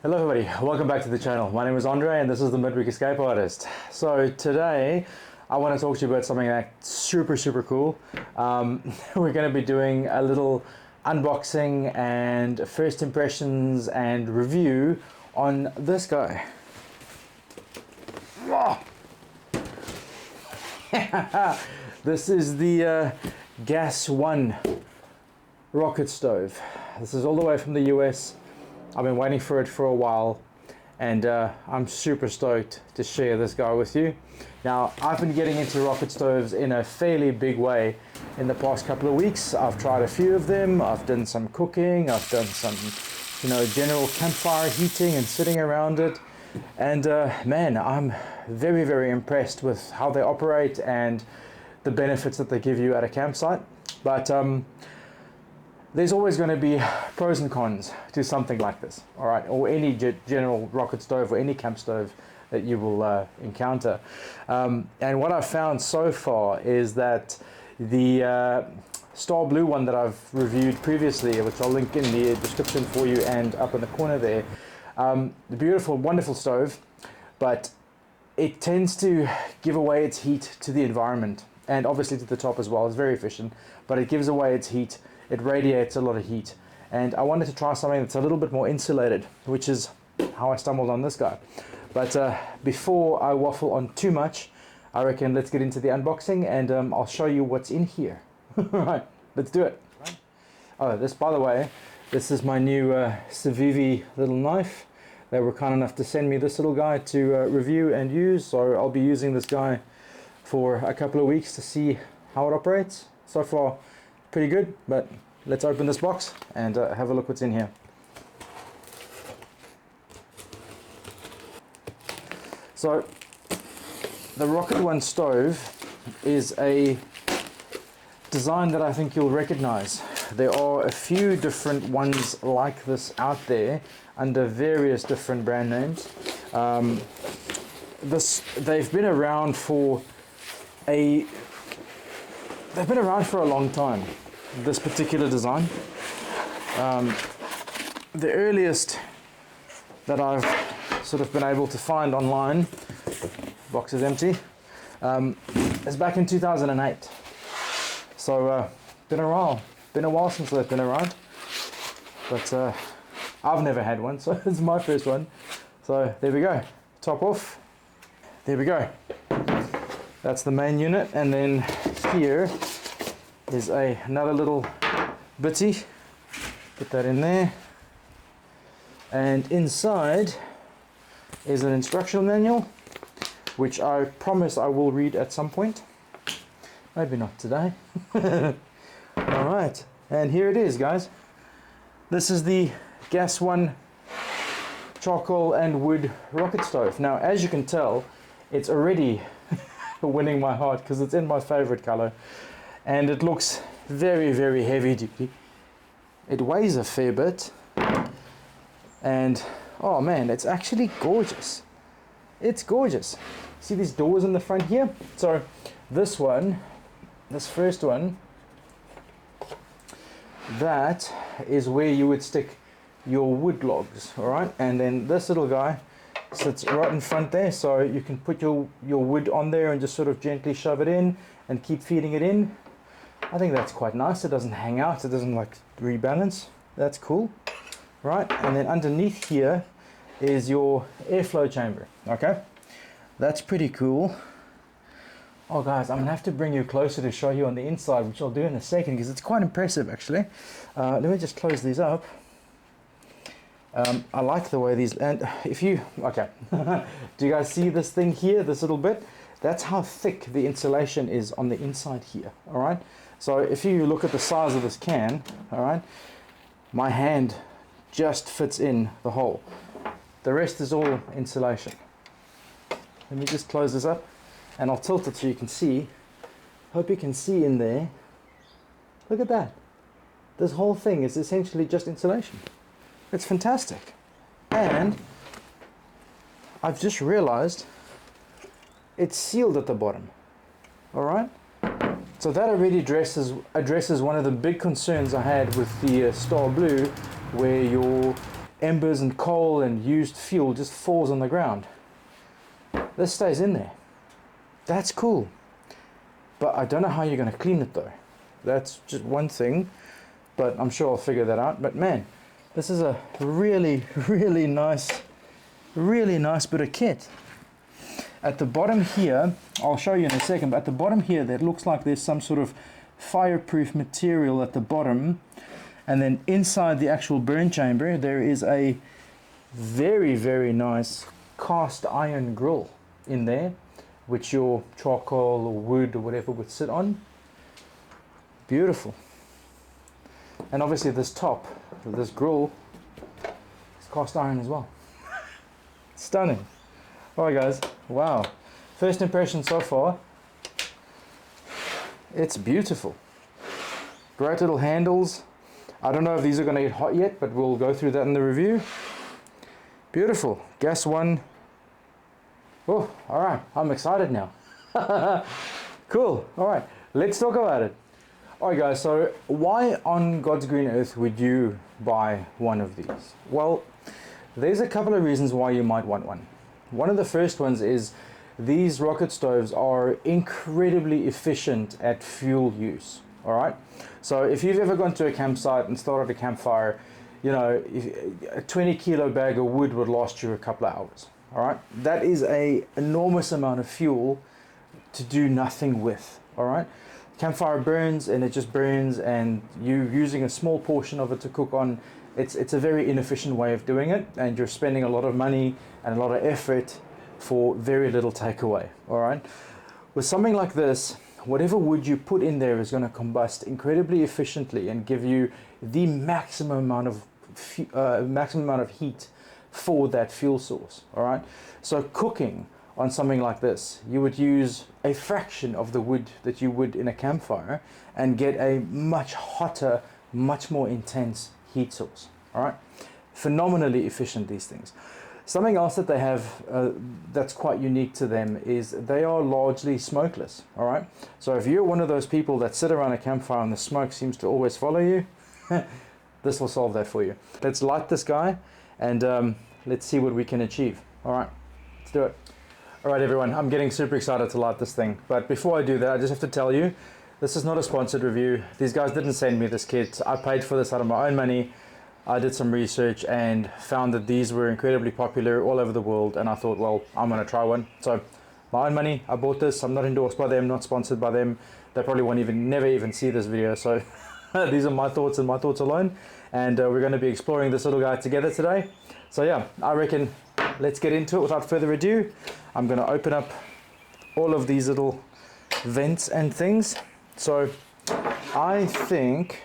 Hello everybody, welcome back to the channel. My name is Andre and this is the Midweek Escape Artist. So today I want to talk to you about something that's super cool. We're going to be doing a little unboxing and first impressions and review on this guy. This is the Gas One rocket stove. This is all the way from the US. I've been waiting for it for a while, and I'm super stoked to share this guy with you. Now, I've been getting into rocket stoves in a fairly big way in the past couple of weeks. I've tried a few of them. I've done some cooking. I've done some, general campfire heating and sitting around it. And man, I'm very impressed with how they operate and the benefits that they give you at a campsite. But there's always going to be pros and cons to something like this, all right, or any general rocket stove or any camp stove that you will encounter. And what I've found so far is that the Star Blue one that I've reviewed previously, which I'll link in the description for you and up in the corner there, the beautiful, wonderful stove, but it tends to give away its heat to the environment and obviously to the top as well. It's very efficient, but it gives away its heat. It radiates a lot of heat, and I wanted to try something that's a little bit more insulated, which is how I stumbled on this guy. But before I waffle on too much, I reckon let's get into the unboxing, and I'll show you what's in here. Right, let's do it. Oh, this, by the way, this is my new Civivi little knife. They were kind enough to send me this little guy to review and use, so I'll be using this guy for a couple of weeks to see how it operates. So far, pretty good, but let's open this box and have a look what's in here. So the Rocket One stove is a design that I think you'll recognize. There are a few different ones like this out there under various different brand names. They've been around for a long time, this particular design. The earliest that I've sort of been able to find online, box is empty, is back in 2008. So been a while since they've been around, but I've never had one, so it's my first one. So there we go, top off, there we go. That's the main unit, and then here is another little bitty. Put that in there, and inside is an instructional manual, which I promise I will read at some point. Maybe not today. All right, and here it is, guys. This is the Gas One charcoal and wood rocket stove. Now, as you can tell, it's already winning my heart because it's in my favorite color, and it looks very heavy duty. It weighs a fair bit, and oh man, it's actually gorgeous. It's gorgeous. See these doors in the front here? So this first one, that is where you would stick your wood logs, all right? And then this little guy sits right in front there, so you can put your wood on there and just sort of gently shove it in and keep feeding it in. I think that's quite nice. It doesn't hang out, it doesn't like rebalance. That's cool, right? And then underneath here is your airflow chamber. Okay, that's pretty cool. Oh guys, I'm gonna have to bring you closer to show you on the inside, which I'll do in a second because it's quite impressive actually. Let me just close these up. I like the way these, and if you, okay, do you guys see this thing here, this little bit? That's how thick the insulation is on the inside here, all right? So if you look at the size of this can, all right, my hand just fits in the hole. The rest is all insulation. Let me just close this up, and I'll tilt it so you can see. Hope you can see in there. Look at that. This whole thing is essentially just insulation. It's fantastic. And I've just realized it's sealed at the bottom. All right? So that already addresses one of the big concerns I had with the Star Blue, where your embers and coal and used fuel just falls on the ground. This stays in there. That's cool. But I don't know how you're going to clean it though. That's just one thing, but I'm sure I'll figure that out. But man, this is a really, really nice bit of kit. At the bottom here, I'll show you in a second, but at the bottom here, that looks like there's some sort of fireproof material at the bottom. And then inside the actual burn chamber, there is a very, very nice cast iron grill in there, which your charcoal or wood or whatever would sit on. Beautiful. And obviously this top, this grill, is cast iron as well. Stunning. Alright guys, wow. First impression so far, it's beautiful. Great little handles. I don't know if these are going to get hot yet, but we'll go through that in the review. Beautiful. Gas 1. Oh, alright, I'm excited now. Cool, alright, let's talk about it. Alright guys, so why on God's green earth would you buy one of these? Well, there's a couple of reasons why you might want one. One of the first ones is these rocket stoves are incredibly efficient at fuel use. Alright, so if you've ever gone to a campsite and started a campfire, you know, a 20 kilo bag of wood would last you a couple of hours. Alright, that is an enormous amount of fuel to do nothing with. Alright, campfire burns and it just burns, and you using a small portion of it to cook on. It's a very inefficient way of doing it, and you're spending a lot of money and a lot of effort for very little takeaway. Alright, with something like this, whatever wood you put in there is going to combust incredibly efficiently and give you the maximum amount of heat for that fuel source. Alright, so cooking on something like this, you would use a fraction of the wood that you would in a campfire and get a much hotter, much more intense heat source. Alright, phenomenally efficient, these things. Something else that they have that's quite unique to them is they are largely smokeless. Alright, so if you're one of those people that sit around a campfire and the smoke seems to always follow you, this will solve that for you. Let's light this guy and let's see what we can achieve. Alright, let's do it. Alright everyone, I'm getting super excited to light this thing, but before I do that, I just have to tell you, this is not a sponsored review. These guys didn't send me this kit. I paid for this out of my own money. I did some research and found that these were incredibly popular all over the world, and I thought, well, I'm going to try one. So, my own money, I bought this. I'm not endorsed by them, not sponsored by them. They probably won't never even see this video, so these are my thoughts and my thoughts alone. And we're going to be exploring this little guy together today. So yeah, I reckon let's get into it without further ado. I'm going to open up all of these little vents and things. So I think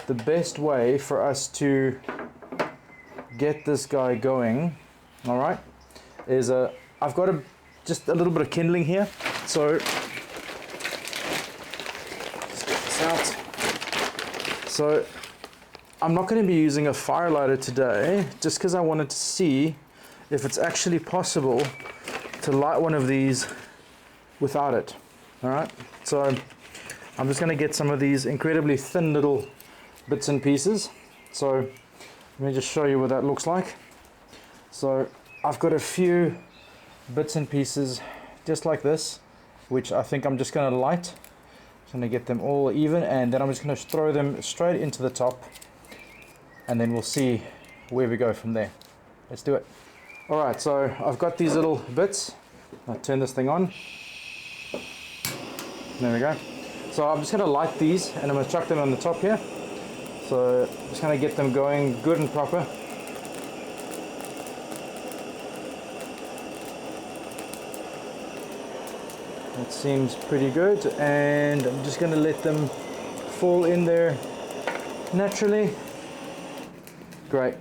the best way for us to get this guy going, all right, is I've got just a little bit of kindling here. So let's get this out. So I'm not going to be using a fire lighter today, just because I wanted to see if it's actually possible to light one of these without it. All right, so I'm just going to get some of these incredibly thin little bits and pieces. So let me just show you what that looks like. So I've got a few bits and pieces just like this, which I think I'm just going to light. I'm going to get them all even, and then I'm just going to throw them straight into the top, and then we'll see where we go from there. Let's do it. Alright, so I've got these little bits. I'll turn this thing on. There we go. So I'm just going to light these, and I'm going to chuck them on the top here. So I'm just going to get them going good and proper. That seems pretty good, and I'm just going to let them fall in there naturally. Great.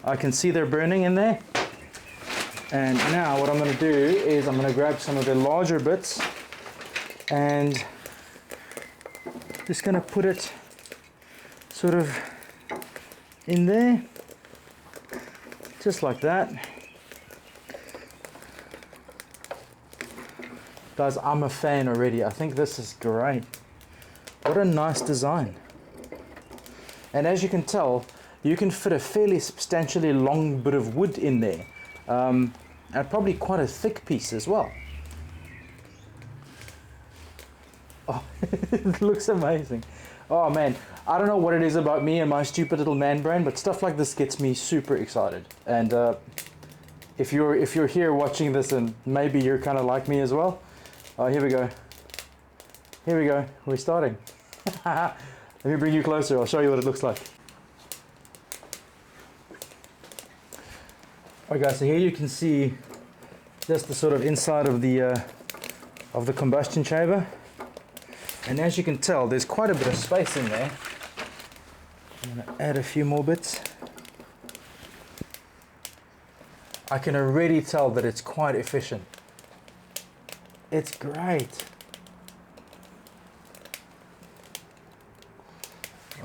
I can see they're burning in there. And now what I'm going to do is I'm going to grab some of the larger bits and just going to put it sort of in there, just like that. Guys, I'm a fan already. I think this is great. What a nice design. And as you can tell, you can fit a fairly substantially long bit of wood in there, and probably quite a thick piece as well. Oh, it looks amazing. Oh man, I don't know what it is about me and my stupid little man brain, but stuff like this gets me super excited. And if you're here watching this, and maybe you're kind of like me as well, here we go. Here we go. We're starting. Let me bring you closer. I'll show you what it looks like. Alright guys, so here you can see just the sort of inside of the combustion chamber. And as you can tell, there's quite a bit of space in there. I'm going to add a few more bits. I can already tell that it's quite efficient. It's great.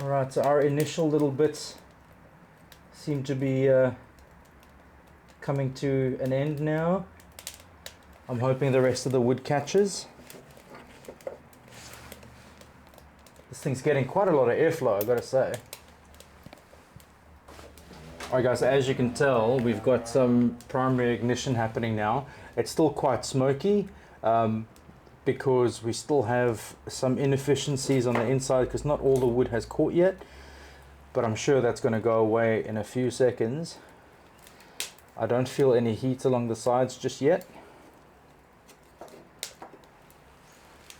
Alright, so our initial little bits seem to be coming to an end now. I'm hoping the rest of the wood catches. This thing's getting quite a lot of airflow, I've got to say. Alright guys, so as you can tell, we've got some primary ignition happening now. It's still quite smoky because we still have some inefficiencies on the inside because not all the wood has caught yet. But I'm sure that's going to go away in a few seconds. I don't feel any heat along the sides just yet.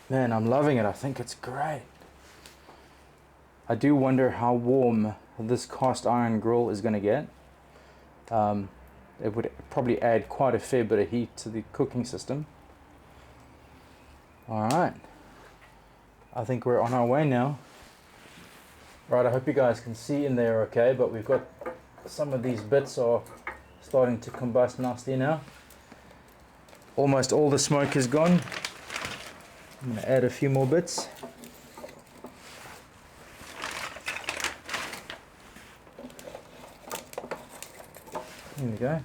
Man, I'm loving it. I think it's great. I do wonder how warm this cast iron grill is going to get. It would probably add quite a fair bit of heat to the cooking system. Alright, I think we're on our way now. Right, I hope you guys can see in there okay, but we've got some of these bits are starting to combust nasty now. Almost all the smoke is gone. I'm going to add a few more bits. There we go.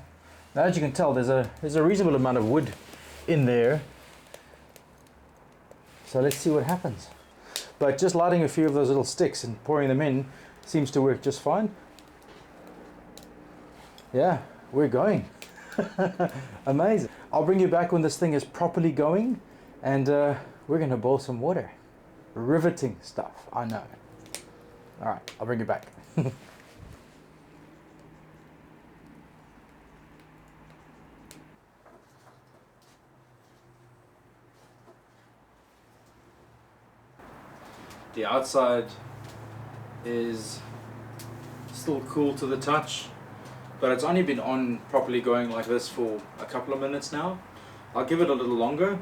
Now as you can tell, there's a reasonable amount of wood in there. So let's see what happens. But just lighting a few of those little sticks and pouring them in seems to work just fine. Yeah, we're going. Amazing. I'll bring you back when this thing is properly going, and we're going to boil some water. Riveting stuff, I know. Alright, I'll bring you back. The outside is still cool to the touch, but it's only been on properly going like this for a couple of minutes now. I'll give it a little longer,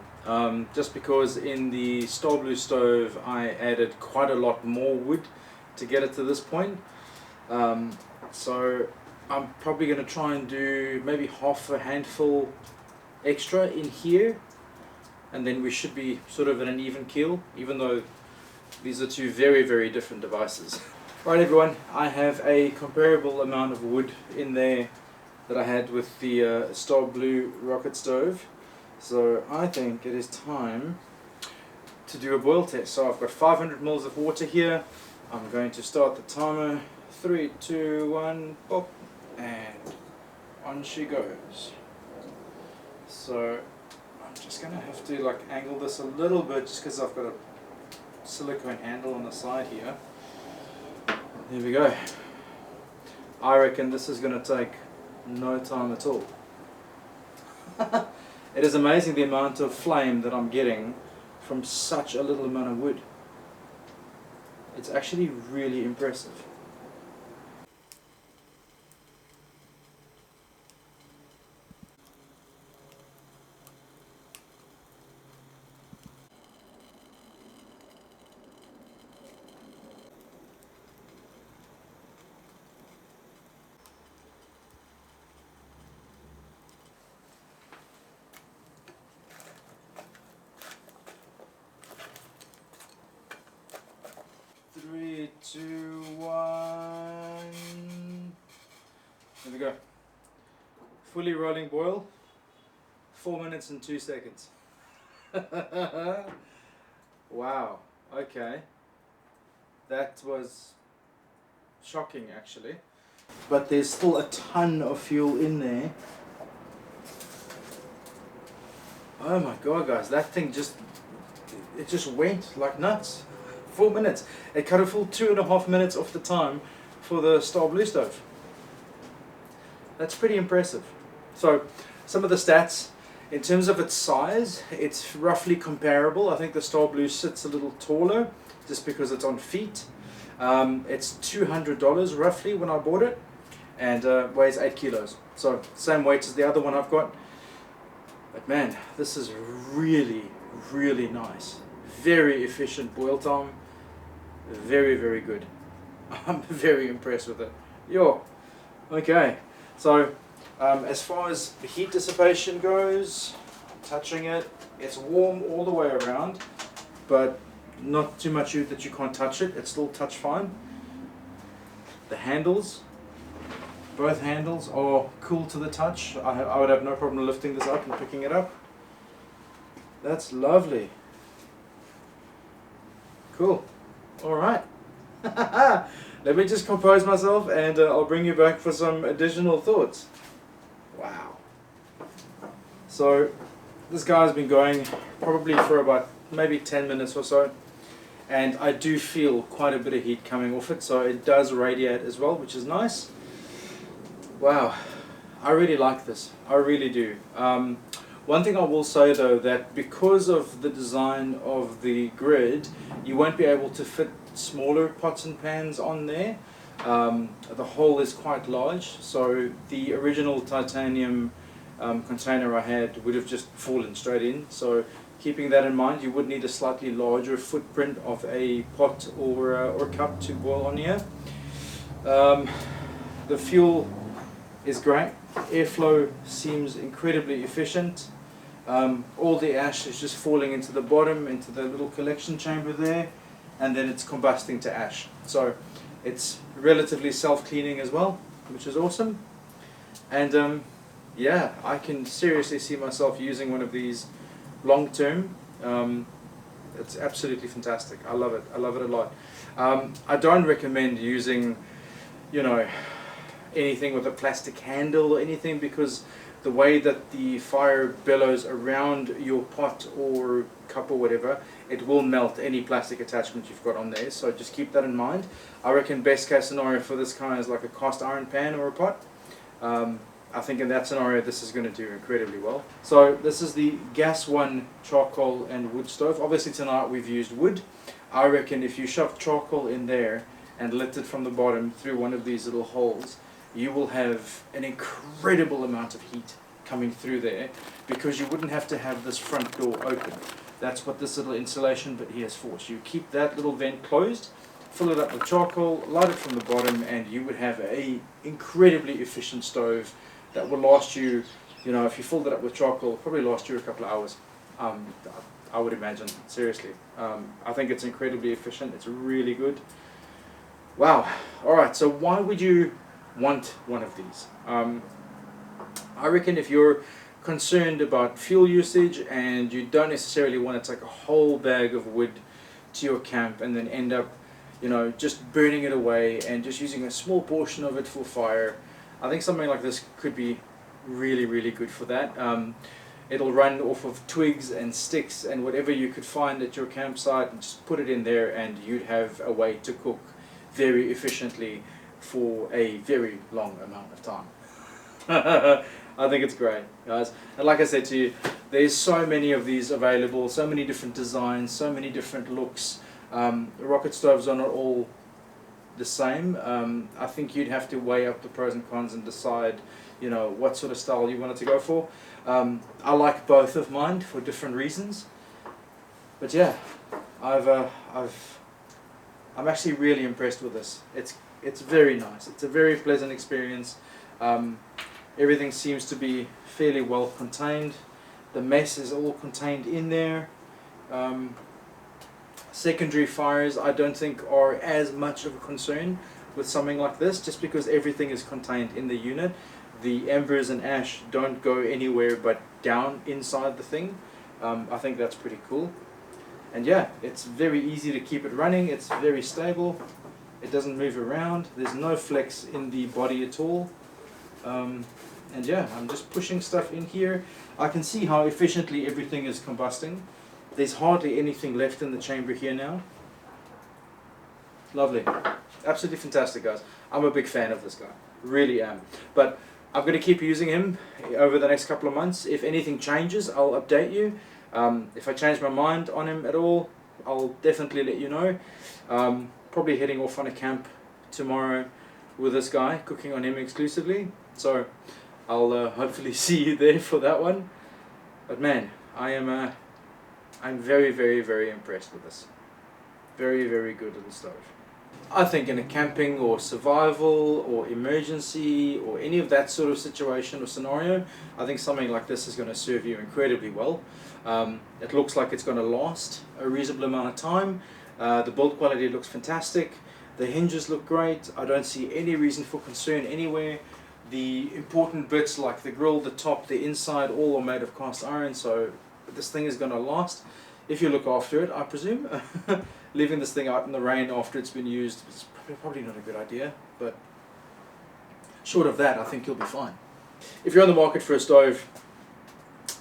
just because in the Starblue stove I added quite a lot more wood to get it to this point. So I'm probably going to try and do maybe half a handful extra in here, and then we should be sort of at an even keel, even though these are two very, very different devices. Right everyone, I have a comparable amount of wood in there that I had with the Starblue rocket stove. So I think it is time to do a boil test. So I've got 500 mils of water here. I'm going to start the timer. 3, 2, 1, pop, and on she goes. So I'm just going to have to like angle this a little bit just because I've got a silicone handle on the side here. There we go. I reckon this is going to take no time at all. It is amazing the amount of flame that I'm getting from such a little amount of wood. It's actually really impressive. Three, two, one. There we go. Fully rolling boil. 4 minutes and 2 seconds. Wow. Okay. That was shocking, actually. but there's still a ton of fuel in there. Oh my god, guys, that thing it just went like nuts. 4 minutes. It cut a full 2.5 minutes off the time for the Star Blue stove. That's pretty impressive. So, some of the stats, in terms of its size, it's roughly comparable. I think the Star Blue sits a little taller, just because it's on feet. It's $200 roughly when I bought it, and weighs 8 kilos. So, same weight as the other one I've got. But man, this is really, really nice. Very efficient boil time. Very, very good. I'm very impressed with it. Yo. Okay. So, as far as the heat dissipation goes, I'm touching it. It's warm all the way around, but not too much that you can't touch it. It's still touch fine. The handles. Both handles are cool to the touch. I would have no problem lifting this up and picking it up. That's lovely. Cool. Alright. Let me just compose myself and I'll bring you back for some additional thoughts. Wow. So, this guy's been going probably for about maybe 10 minutes or so. And I do feel quite a bit of heat coming off it, so it does radiate as well, which is nice. Wow, I really like this. I really do. One thing I will say though, that because of the design of the grid, you won't be able to fit smaller pots and pans on there. The hole is quite large, so the original titanium container I had would have just fallen straight in. So keeping that in mind, you would need a slightly larger footprint of a pot or cup to boil on here. The fuel is great. Airflow seems incredibly efficient. All the ash is just falling into the bottom, into the little collection chamber there, and then it's combusting to ash. So it's relatively self-cleaning as well, which is awesome. And yeah, I can seriously see myself using one of these long term. It's absolutely fantastic. I love it. I love it a lot. I don't recommend using, you know, anything with a plastic handle or anything, because the way that the fire bellows around your pot or cup or whatever, it will melt any plastic attachment you've got on there. So just keep that in mind. I reckon best case scenario for this kind is like a cast iron pan or a pot. I think in that scenario this is going to do incredibly well. So this is the gas one charcoal and wood stove. Obviously tonight we've used wood. I reckon if you shove charcoal in there and lit it from the bottom through one of these little holes, you will have an incredible amount of heat coming through there, because you wouldn't have to have this front door open. That's what this little insulation bit here is for. So you keep that little vent closed, fill it up with charcoal, light it from the bottom, and you would have a incredibly efficient stove that will last you, you know, if you filled it up with charcoal, probably last you a couple of hours. I would imagine, seriously. I think it's incredibly efficient. It's really good. Wow. Alright, so why would you want one of these? I reckon if you're concerned about fuel usage and you don't necessarily want to take a whole bag of wood to your camp and then end up, you know, just burning it away and just using a small portion of it for fire, I think something like this could be really, really good for that. It'll run off of twigs and sticks and whatever you could find at your campsite, and just put it in there and you'd have a way to cook very efficiently for a very long amount of time. I think it's great, guys. And like I said to you, there's so many of these available, so many different designs, so many different looks. Rocket stoves are not all the same. I think you'd have to weigh up the pros and cons and decide, you know, what sort of style you wanted to go for. I like both of mine for different reasons. But yeah, I'm actually really impressed with this. It's very nice. It's a very pleasant experience. Everything seems to be fairly well contained. The mess is all contained in there. Secondary fires I don't think are as much of a concern with something like this, just because everything is contained in the unit. The embers and ash don't go anywhere but down inside the thing. I think that's pretty cool. And yeah, it's very easy to keep it running. It's very stable. It doesn't move around. There's no flex in the body at all. And yeah, I'm just pushing stuff in here. I can see how efficiently everything is combusting. There's hardly anything left in the chamber here now. Lovely. Absolutely fantastic, guys. I'm a big fan of this guy. Really am. But I'm going to keep using him over the next couple of months. If anything changes, I'll update you. If I change my mind on him at all, I'll definitely let you know. Probably heading off on a camp tomorrow with this guy, cooking on him exclusively. So I'll hopefully see you there for that one. But man, I'm very, very, very impressed with this. Very, very good little stove. I think in a camping or survival or emergency or any of that sort of situation or scenario, I think something like this is going to serve you incredibly well. It looks like it's going to last a reasonable amount of time. The build quality looks fantastic. The hinges look great. I don't see any reason for concern anywhere. The important bits like the grill, the top, the inside, all are made of cast iron, so this thing is going to last if you look after it, I presume. Leaving this thing out in the rain after it's been used is probably not a good idea, but short of that, I think you'll be fine. If you're on the market for a stove,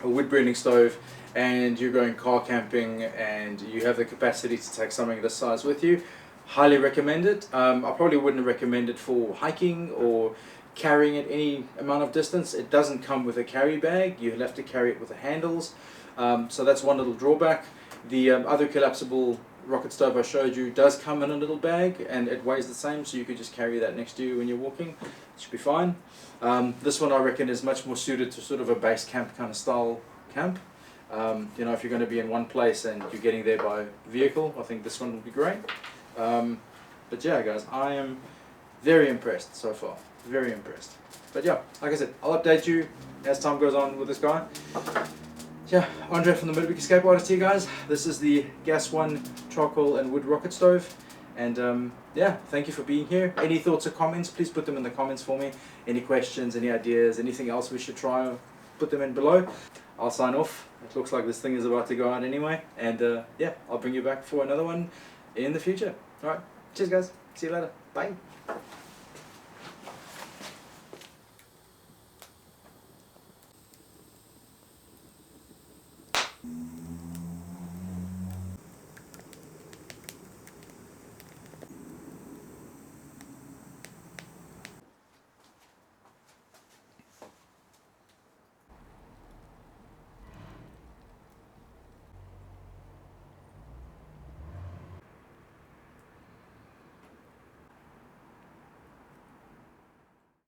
a wood burning stove, and you're going car camping and you have the capacity to take something this size with you, highly recommend it. I probably wouldn't recommend it for hiking or carrying it any amount of distance. It doesn't come with a carry bag. You'll have to carry it with the handles. So that's one little drawback. The other collapsible rocket stove I showed you does come in a little bag and it weighs the same, so you could just carry that next to you when you're walking. It should be fine. This one I reckon is much more suited to sort of a base camp kind of style camp. You know, if you're going to be in one place and you're getting there by vehicle, I think this one will be great. But yeah, guys, I am very impressed so far. Very impressed. But yeah, like I said, I'll update you as time goes on with this guy. Yeah, Andre from the Midweek Escape Artist here, guys. This is the Gas 1 charcoal and wood rocket stove. And yeah, thank you for being here. Any thoughts or comments, please put them in the comments for me. Any questions, any ideas, anything else we should try, put them in below. I'll sign off. It looks like this thing is about to go out anyway. And yeah, I'll bring you back for another one in the future. Alright, cheers guys. See you later. Bye.